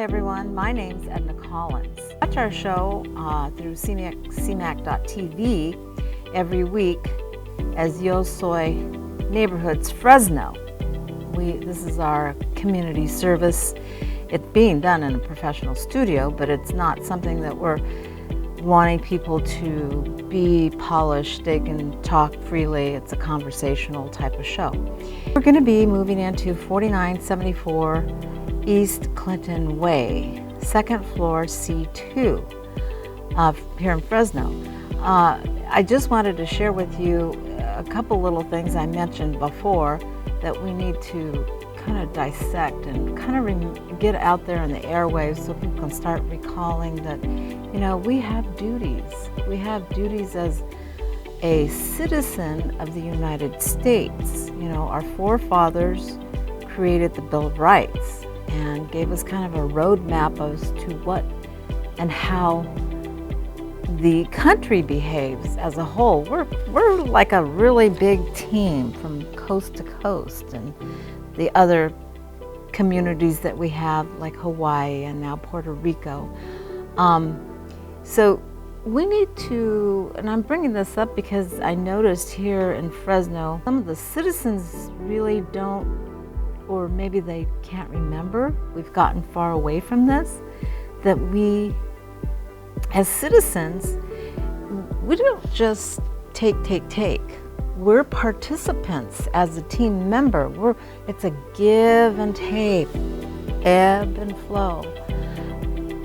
everyone, my name's Edna Collins. Watch our show through CMAC.TV every week as Yo Soy Neighborhoods Fresno. This is our community service. It's being done in a professional studio, but it's not something that we're wanting people to be polished. They can talk freely. It's a conversational type of show. We're going to be moving into 4974 East Clinton Way, second floor C2 here in Fresno. I just wanted to share with you a couple little things I mentioned before that we need to kind of dissect and kind of get out there in the airwaves so people can start recalling that, you know, we have duties. We have duties as a citizen of the United States. You know, our forefathers created the Bill of Rights and gave us kind of a roadmap as to what and how the country behaves as a whole. We're like a really big team from coast to coast, and the other communities that we have, like Hawaii and now Puerto Rico. So we need to, and I'm bringing this up because I noticed here in Fresno, some of the citizens really don't, or maybe they can't remember, we've gotten far away from this, that we, as citizens, we don't just take. We're participants as a team member. It's a give and take, ebb and flow.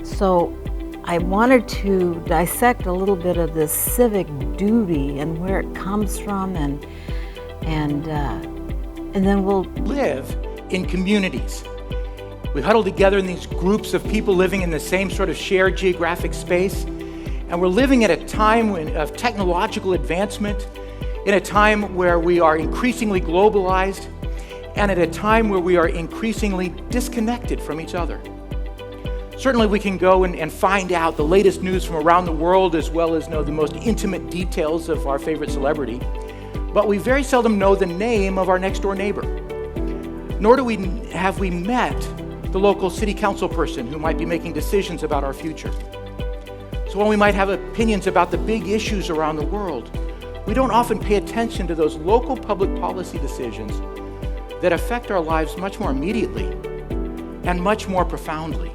So I wanted to dissect a little bit of this civic duty and where it comes from, and then we'll live in communities. We huddle together in these groups of people living in the same sort of shared geographic space, and we're living at a time of technological advancement, in a time where we are increasingly globalized, and at a time where we are increasingly disconnected from each other. Certainly we can go and find out the latest news from around the world, as well as know the most intimate details of our favorite celebrity, but we very seldom know the name of our next door neighbor. Nor have we met the local city council person who might be making decisions about our future. So while we might have opinions about the big issues around the world, we don't often pay attention to those local public policy decisions that affect our lives much more immediately and much more profoundly.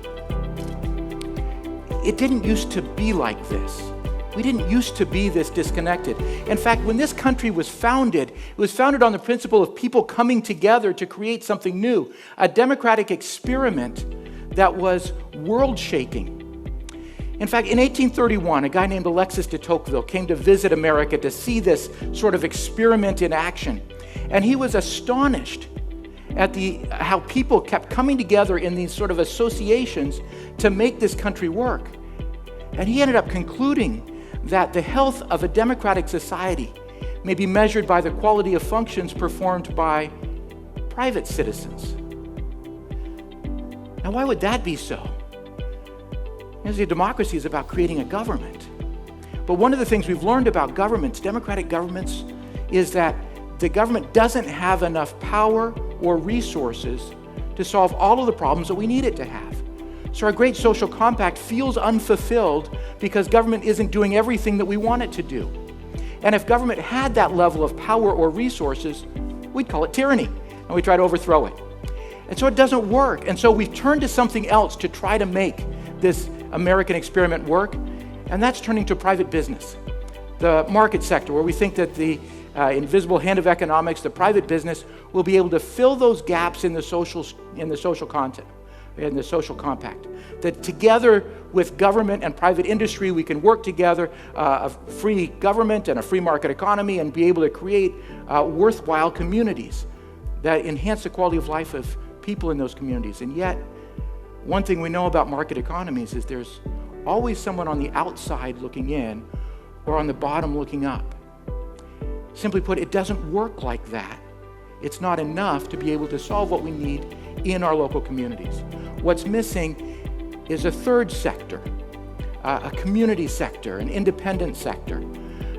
It didn't used to be like this. We didn't used to be this disconnected. In fact, when this country was founded, it was founded on the principle of people coming together to create something new, a democratic experiment that was world-shaking. In fact, in 1831, a guy named Alexis de Tocqueville came to visit America to see this sort of experiment in action. And he was astonished at how people kept coming together in these sort of associations to make this country work. And he ended up concluding that the health of a democratic society may be measured by the quality of functions performed by private citizens. Now, why would that be so? As a democracy is about creating a government. But one of the things we've learned about governments, democratic governments, is that the government doesn't have enough power or resources to solve all of the problems that we need it to have. So our great social compact feels unfulfilled because government isn't doing everything that we want it to do. And if government had that level of power or resources, we'd call it tyranny, and we try to overthrow it. And so it doesn't work. And so we've turned to something else to try to make this American experiment work, and that's turning to private business, the market sector, where we think that the invisible hand of economics, the private business, will be able to fill those gaps in the social content, in the social compact. That together with government and private industry, we can work together, a free government and a free market economy, and be able to create worthwhile communities that enhance the quality of life of people in those communities. And yet, one thing we know about market economies is there's always someone on the outside looking in or on the bottom looking up. Simply put, it doesn't work like that. It's not enough to be able to solve what we need in our local communities. What's missing is a third sector, a community sector, an independent sector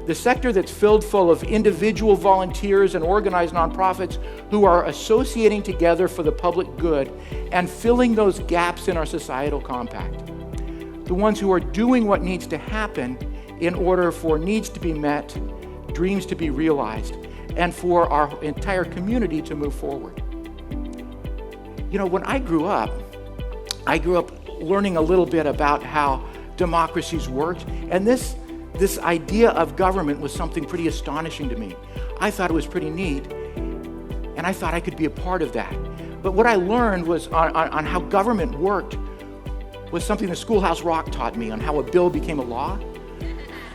the sector that's filled full of individual volunteers and organized nonprofits who are associating together for the public good and filling those gaps in our societal compact. The ones who are doing what needs to happen in order for needs to be met, dreams to be realized, and for our entire community to move forward. You know, when I grew up learning a little bit about how democracies worked, and this idea of government was something pretty astonishing to me. I thought it was pretty neat, and I thought I could be a part of that. But what I learned was on how government worked was something the Schoolhouse Rock taught me on how a bill became a law,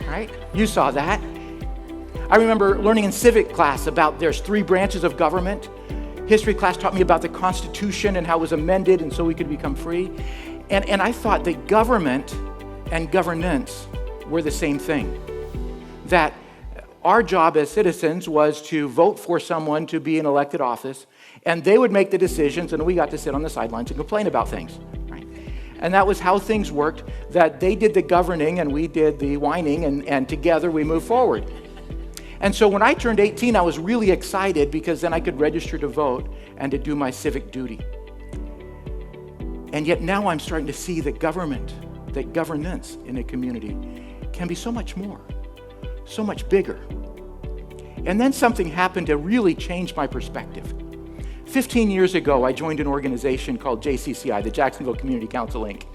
right? You saw that. I remember learning in civic class about there's 3 branches of government. History class taught me about the Constitution and how it was amended and so we could become free. And I thought that government and governance were the same thing. That our job as citizens was to vote for someone to be in elected office, and they would make the decisions, and we got to sit on the sidelines and complain about things. Right? And that was how things worked, that they did the governing and we did the whining, and together we moved forward. And so when I turned 18, I was really excited because then I could register to vote and to do my civic duty. And yet now I'm starting to see that governance in a community can be so much more, so much bigger. And then something happened to really change my perspective. 15 years ago, I joined an organization called JCCI, the Jacksonville Community Council, Inc.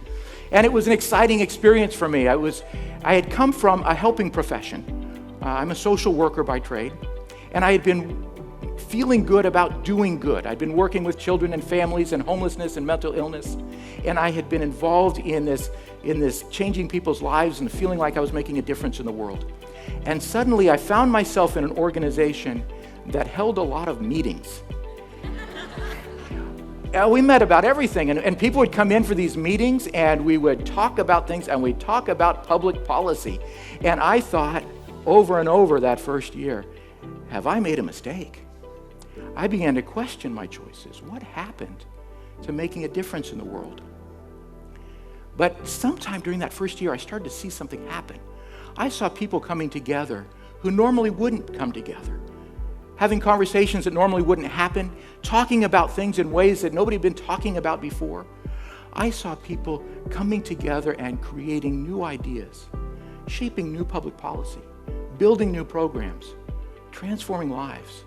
And it was an exciting experience for me. I had come from a helping profession. I'm a social worker by trade, and I had been feeling good about doing good. I'd been working with children and families and homelessness and mental illness, and I had been involved in this changing people's lives and feeling like I was making a difference in the world. And suddenly I found myself in an organization that held a lot of meetings. We met about everything, and people would come in for these meetings, and we would talk about things, and we'd talk about public policy. And I thought over and over that first year, have I made a mistake? I began to question my choices. What happened to making a difference in the world? But sometime during that first year, I started to see something happen. I saw people coming together who normally wouldn't come together, having conversations that normally wouldn't happen, talking about things in ways that nobody had been talking about before. I saw people coming together and creating new ideas, shaping new public policy, building new programs, transforming lives.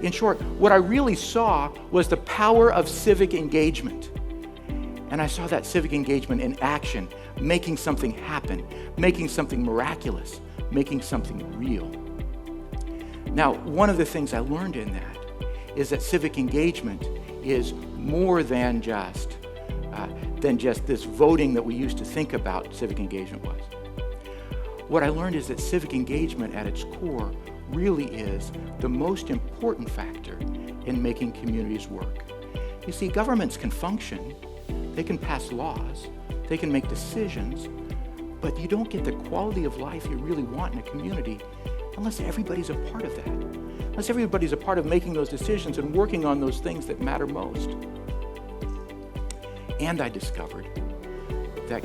In short, what I really saw was the power of civic engagement. And I saw that civic engagement in action, making something happen, making something miraculous, making something real. Now, one of the things I learned in that is that civic engagement is more than just this voting that we used to think about civic engagement was. What I learned is that civic engagement at its core really is the most important factor in making communities work. You see, governments can function, they can pass laws, they can make decisions, but you don't get the quality of life you really want in a community unless everybody's a part of that, unless everybody's a part of making those decisions and working on those things that matter most. And I discovered that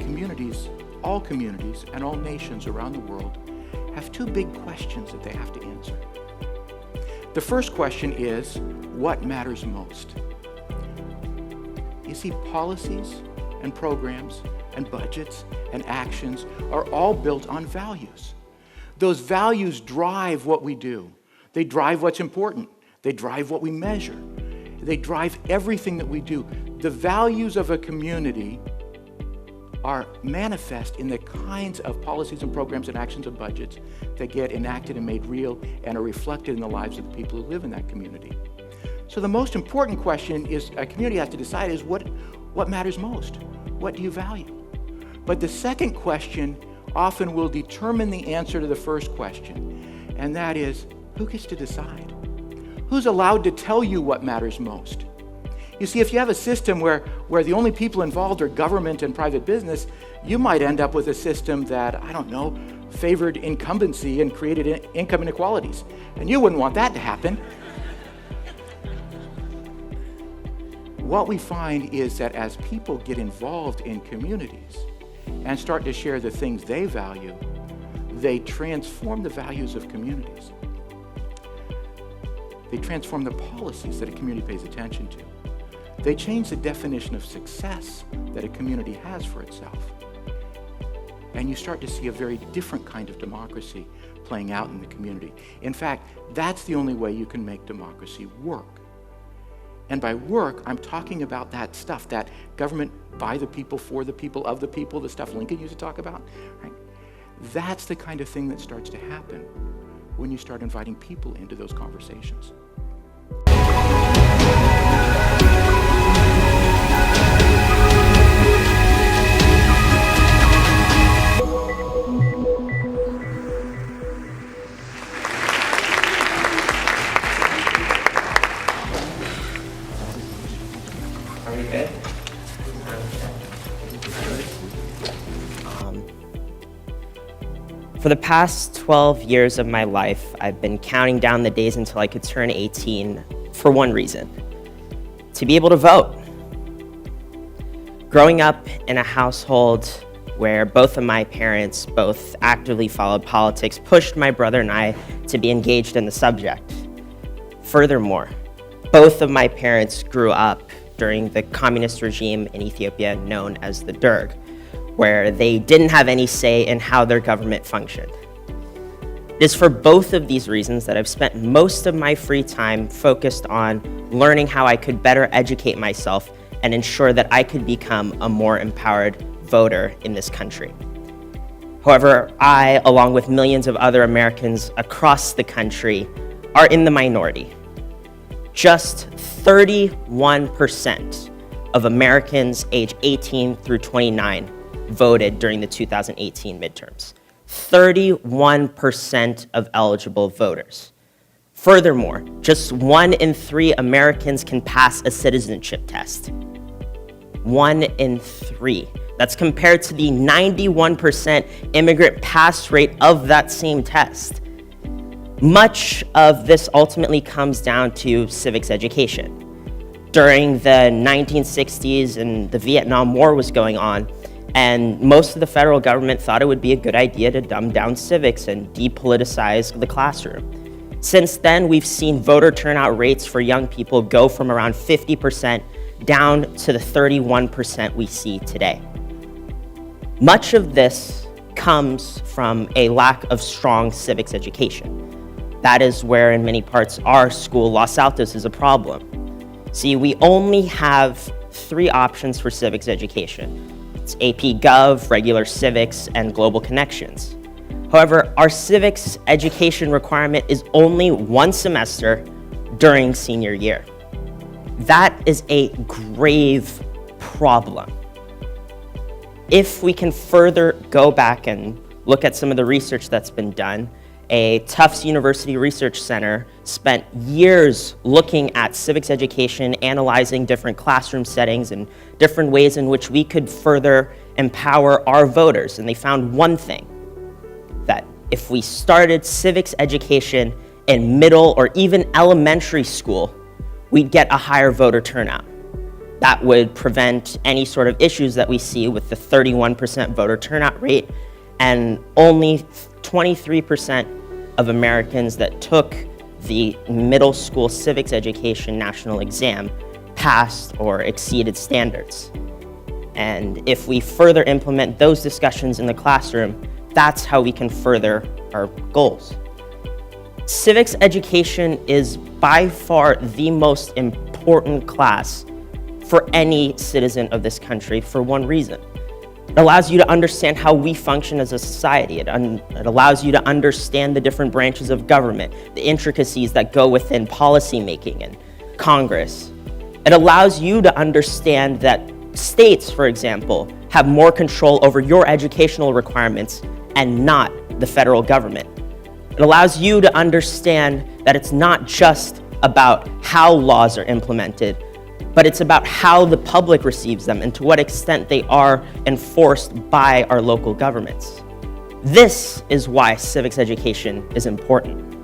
all communities and all nations around the world have 2 big questions that they have to answer. The first question is, what matters most? You see, policies and programs and budgets and actions are all built on values. Those values drive what we do. They drive what's important. They drive what we measure. They drive everything that we do. The values of a community are manifest in the kinds of policies and programs and actions and budgets that get enacted and made real and are reflected in the lives of the people who live in that community. So the most important question is a community has to decide is what matters most? What do you value? But the second question often will determine the answer to the first question, and that is, who gets to decide? Who's allowed to tell you what matters most? You see, if you have a system where the only people involved are government and private business, you might end up with a system that, favored incumbency and created income inequalities. And you wouldn't want that to happen. What we find is that as people get involved in communities and start to share the things they value, they transform the values of communities. They transform the policies that a community pays attention to. They change the definition of success that a community has for itself. And you start to see a very different kind of democracy playing out in the community. In fact, that's the only way you can make democracy work. And by work, I'm talking about that stuff, that government by the people, for the people, of the people, the stuff Lincoln used to talk about. Right? That's the kind of thing that starts to happen when you start inviting people into those conversations. Are we good? For the past 12 years of my life, I've been counting down the days until I could turn 18 for one reason: to be able to vote. Growing up in a household where both of my parents both actively followed politics pushed my brother and I to be engaged in the subject. Furthermore, both of my parents grew up during the communist regime in Ethiopia known as the Derg, where they didn't have any say in how their government functioned. It is for both of these reasons that I've spent most of my free time focused on learning how I could better educate myself and ensure that I could become a more empowered voter in this country. However, I, along with millions of other Americans across the country, are in the minority. Just 31% of Americans age 18 through 29 voted during the 2018 midterms. 31% of eligible voters. Furthermore, just 1 in 3 Americans can pass a citizenship test. 1 in 3. That's compared to the 91% immigrant pass rate of that same test. Much of this ultimately comes down to civics education. During the 1960s and the Vietnam War was going on, and most of the federal government thought it would be a good idea to dumb down civics and depoliticize the classroom. Since then, we've seen voter turnout rates for young people go from around 50% down to the 31% we see today. Much of this comes from a lack of strong civics education. That is where, in many parts, our school, Los Altos, is a problem. See, we only have 3 options for civics education. It's AP Gov, regular civics, and global connections. However, our civics education requirement is only 1 semester during senior year. That is a grave problem. If we can further go back and look at some of the research that's been done, a Tufts University Research Center spent years looking at civics education, analyzing different classroom settings and different ways in which we could further empower our voters. And they found one thing, that if we started civics education in middle or even elementary school, we'd get a higher voter turnout. That would prevent any sort of issues that we see with the 31% voter turnout rate, and only 23% of Americans that took the middle school civics education national exam passed or exceeded standards. And if we further implement those discussions in the classroom, that's how we can further our goals. Civics education is by far the most important class for any citizen of this country for one reason. It allows you to understand how we function as a society. It allows you to understand the different branches of government, the intricacies that go within policymaking and Congress. It allows you to understand that states, for example, have more control over your educational requirements and not the federal government. It allows you to understand that it's not just about how laws are implemented, but it's about how the public receives them and to what extent they are enforced by our local governments. This is why civics education is important.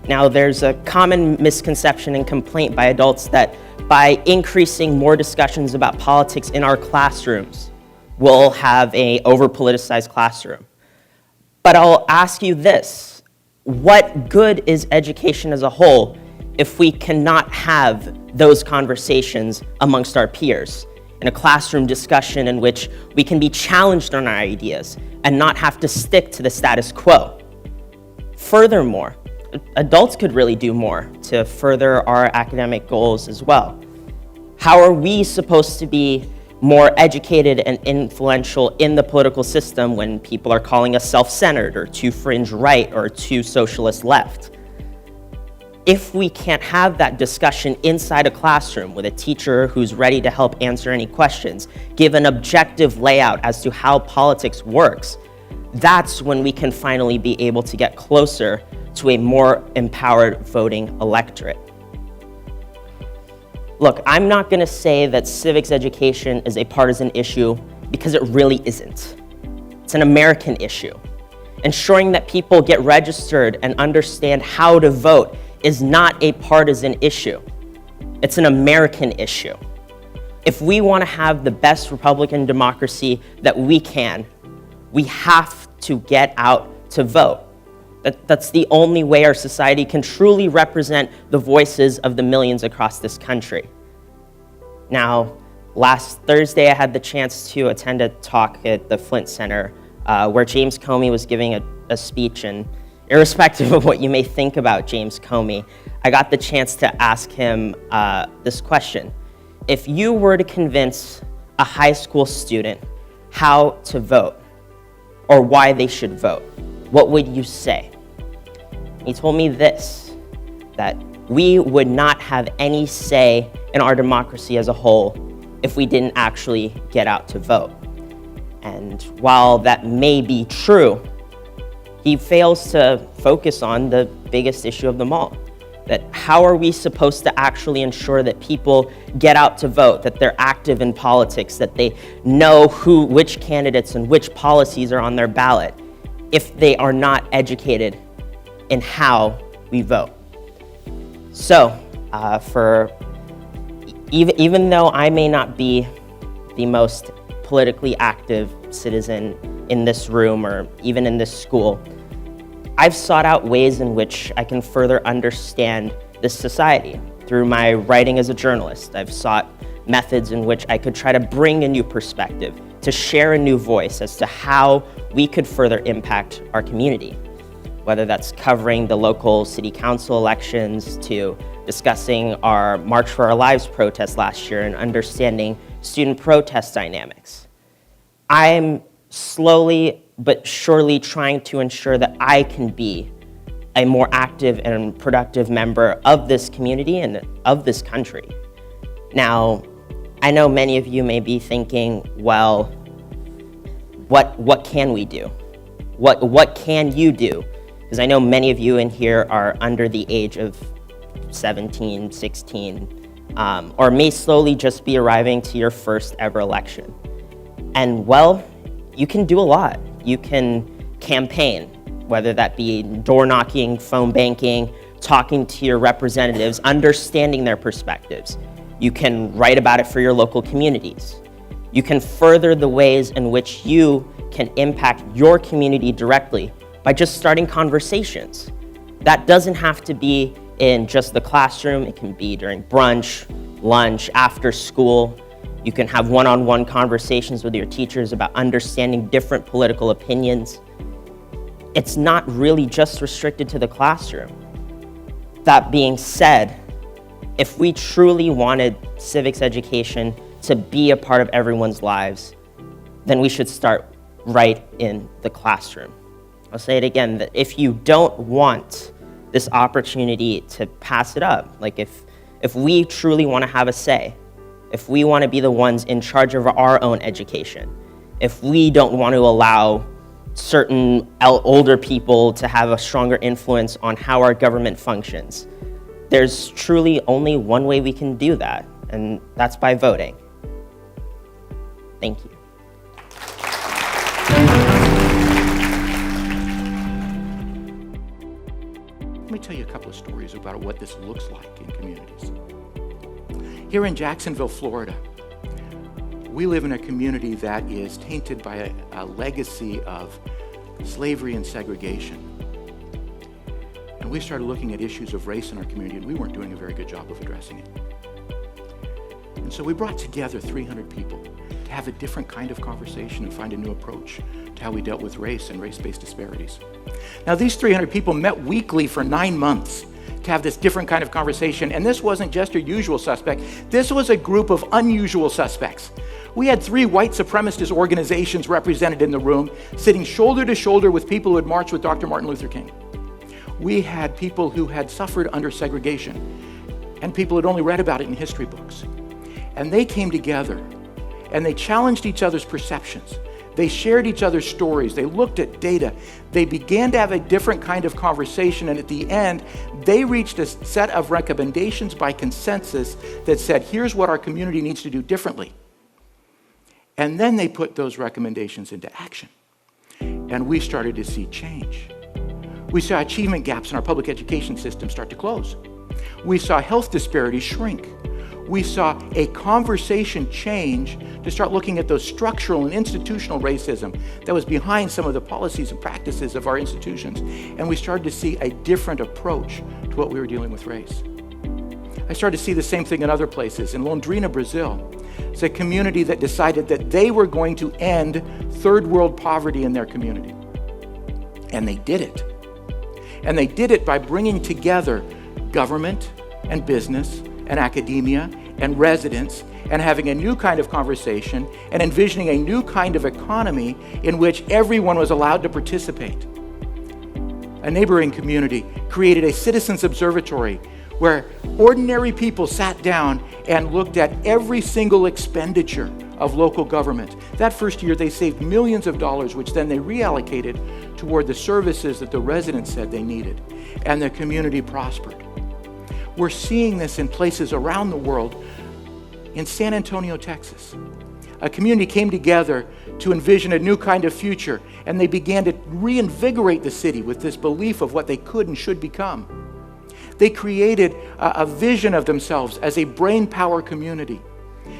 Now, there's a common misconception and complaint by adults that by increasing more discussions about politics in our classrooms, we'll have an over-politicized classroom. But I'll ask you this: what good is education as a whole if we cannot have those conversations amongst our peers in a classroom discussion in which we can be challenged on our ideas and not have to stick to the status quo? Furthermore, adults could really do more to further our academic goals as well. How are we supposed to be more educated and influential in the political system when people are calling us self-centered or too fringe right or too socialist left? If we can't have that discussion inside a classroom with a teacher who's ready to help answer any questions, give an objective layout as to how politics works, that's when we can finally be able to get closer to a more empowered voting electorate. Look, I'm not going to say that civics education is a partisan issue because it really isn't. It's an American issue. Ensuring that people get registered and understand how to vote is not a partisan issue. It's an American issue. If we want to have the best Republican democracy that we can, we have to get out to vote. That's the only way our society can truly represent the voices of the millions across this country. Now, last Thursday, I had the chance to attend a talk at the Flint Center where James Comey was giving a speech, and irrespective of what you may think about James Comey, I got the chance to ask him this question. If you were to convince a high school student how to vote or why they should vote, what would you say? He told me this, that we would not have any say in our democracy as a whole if we didn't actually get out to vote. And while that may be true, he fails to focus on the biggest issue of them all, that how are we supposed to actually ensure that people get out to vote, that they're active in politics, that they know which candidates and which policies are on their ballot, if they are not educated in how we vote. So, even though I may not be the most politically active citizen in this room or even in this school, I've sought out ways in which I can further understand this society. Through my writing as a journalist, I've sought methods in which I could try to bring a new perspective, to share a new voice as to how we could further impact our community. Whether that's covering the local city council elections, to discussing our March for Our Lives protest last year and understanding student protest dynamics. I'm slowly but surely trying to ensure that I can be a more active and productive member of this community and of this country. Now, I know many of you may be thinking, well, what can we do? What can you do? Because I know many of you in here are under the age of 17, 16, or may slowly just be arriving to your first ever election. And well, you can do a lot. You can campaign, whether that be door knocking, phone banking, talking to your representatives, understanding their perspectives. You can write about it for your local communities. You can further the ways in which you can impact your community directly by just starting conversations. That doesn't have to be in just the classroom. It can be during brunch, lunch, after school. You can have one-on-one conversations with your teachers about understanding different political opinions. It's not really just restricted to the classroom. That being said, if we truly wanted civics education to be a part of everyone's lives, then we should start right in the classroom. I'll say it again, that if you don't want this opportunity to pass it up, like if we truly want to have a say, if we want to be the ones in charge of our own education, if we don't want to allow certain older people to have a stronger influence on how our government functions, there's truly only one way we can do that, and that's by voting. Thank you. Let me tell you a couple of stories about what this looks like in communities. Here in Jacksonville, Florida, we live in a community that is tainted by a legacy of slavery and segregation. And we started looking at issues of race in our community, and we weren't doing a very good job of addressing it. And so we brought together 300 people to have a different kind of conversation and find a new approach to how we dealt with race and race-based disparities. Now, these 300 people met weekly for 9 months to have this different kind of conversation, and this wasn't just your usual suspect. This was a group of unusual suspects. We had 3 white supremacist organizations represented in the room, sitting shoulder to shoulder with people who had marched with Dr. Martin Luther King. We had people who had suffered under segregation, and people had only read about it in history books. And they came together, and they challenged each other's perceptions. They shared each other's stories. They looked at data. They began to have a different kind of conversation, and at the end, they reached a set of recommendations by consensus that said, here's what our community needs to do differently. And then they put those recommendations into action. And we started to see change. We saw achievement gaps in our public education system start to close. We saw health disparities shrink. We saw a conversation change to start looking at those structural and institutional racism that was behind some of the policies and practices of our institutions. And we started to see a different approach to what we were dealing with race. I started to see the same thing in other places. In Londrina, Brazil, it's a community that decided that they were going to end third world poverty in their community. And they did it. And they did it by bringing together government and business and academia and residents and having a new kind of conversation and envisioning a new kind of economy in which everyone was allowed to participate. A neighboring community created a citizens observatory where ordinary people sat down and looked at every single expenditure of local government. That first year they saved millions of dollars, which then they reallocated toward the services that the residents said they needed, and the community prospered. We're seeing this in places around the world. In San Antonio, Texas, a community came together to envision a new kind of future, and they began to reinvigorate the city with this belief of what they could and should become. They created a vision of themselves as a brain power community.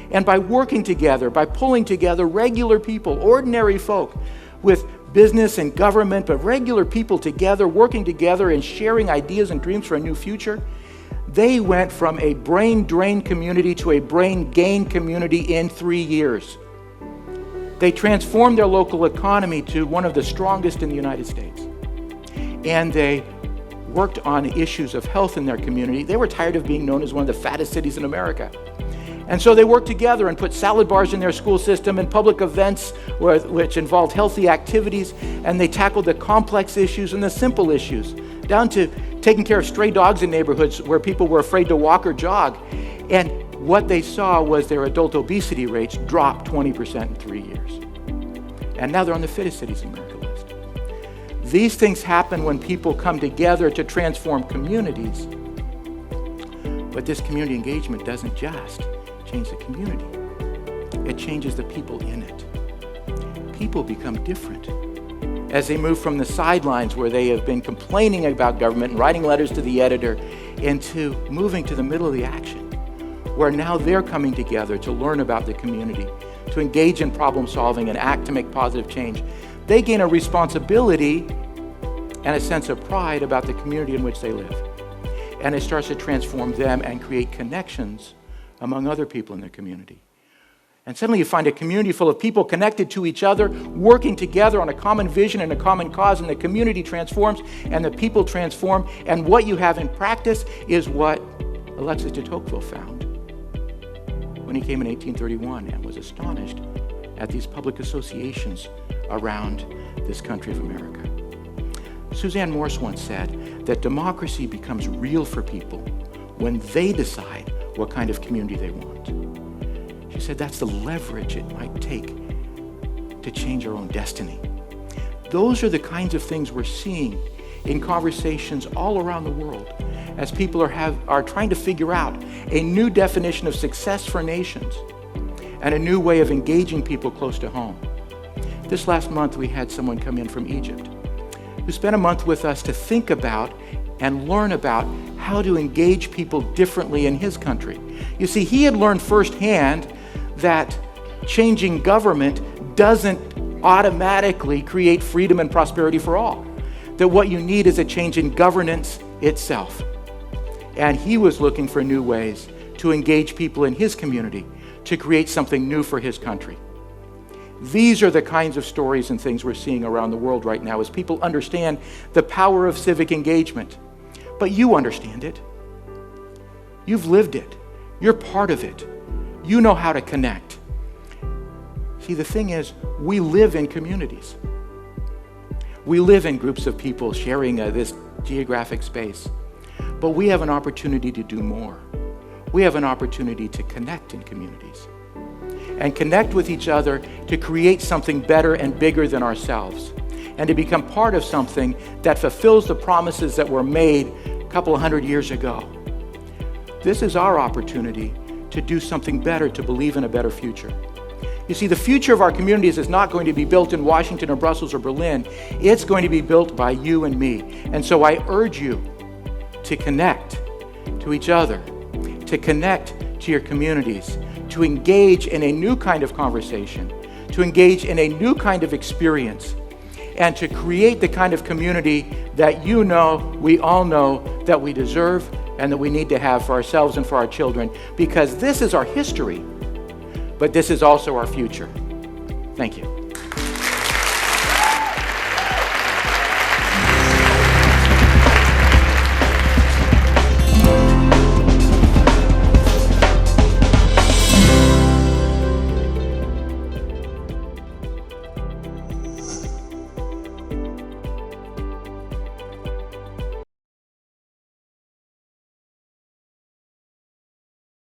And by working together, by pulling together regular people, ordinary folk, with business and government, but regular people together, working together and sharing ideas and dreams for a new future, they went from a brain-drained community to a brain-gained community in 3 years. They transformed their local economy to one of the strongest in the United States. And they worked on issues of health in their community. They were tired of being known as one of the fattest cities in America. And so they worked together and put salad bars in their school system and public events which involved healthy activities, and they tackled the complex issues and the simple issues, down to taking care of stray dogs in neighborhoods where people were afraid to walk or jog. And what they saw was their adult obesity rates dropped 20% in 3 years. And now they're on the fittest cities in America list. These things happen when people come together to transform communities. But this community engagement doesn't just change the community. It changes the people in it. People become different as they move from the sidelines where they have been complaining about government and writing letters to the editor into moving to the middle of the action, where now they're coming together to learn about the community, to engage in problem solving and act to make positive change. They gain a responsibility and a sense of pride about the community in which they live. And it starts to transform them and create connections among other people in the community. And suddenly you find a community full of people connected to each other, working together on a common vision and a common cause, and the community transforms and the people transform. And what you have in practice is what Alexis de Tocqueville found when he came in 1831 and was astonished at these public associations around this country of America. Suzanne Morse once said that democracy becomes real for people when they decide what kind of community they want. She said that's the leverage it might take to change our own destiny. Those are the kinds of things we're seeing in conversations all around the world as people are trying to figure out a new definition of success for nations and a new way of engaging people close to home. This last month we had someone come in from Egypt who spent a month with us to think about and learn about how to engage people differently in his country. You see, he had learned firsthand that changing government doesn't automatically create freedom and prosperity for all. That what you need is a change in governance itself. And he was looking for new ways to engage people in his community, to create something new for his country. These are the kinds of stories and things we're seeing around the world right now as people understand the power of civic engagement. But you understand it. You've lived it. You're part of it. You know how to connect. See, the thing is, we live in communities. We live in groups of people sharing this geographic space. But we have an opportunity to do more. We have an opportunity to connect in communities and connect with each other to create something better and bigger than ourselves, and to become part of something that fulfills the promises that were made a couple of hundred years ago. This is our opportunity to do something better, to believe in a better future. You see, the future of our communities is not going to be built in Washington or Brussels or Berlin. It's going to be built by you and me. And so I urge you to connect to each other, to connect to your communities, to engage in a new kind of conversation, to engage in a new kind of experience, and to create the kind of community that you know, we all know, that we deserve and that we need to have for ourselves and for our children, because this is our history, but this is also our future. Thank you.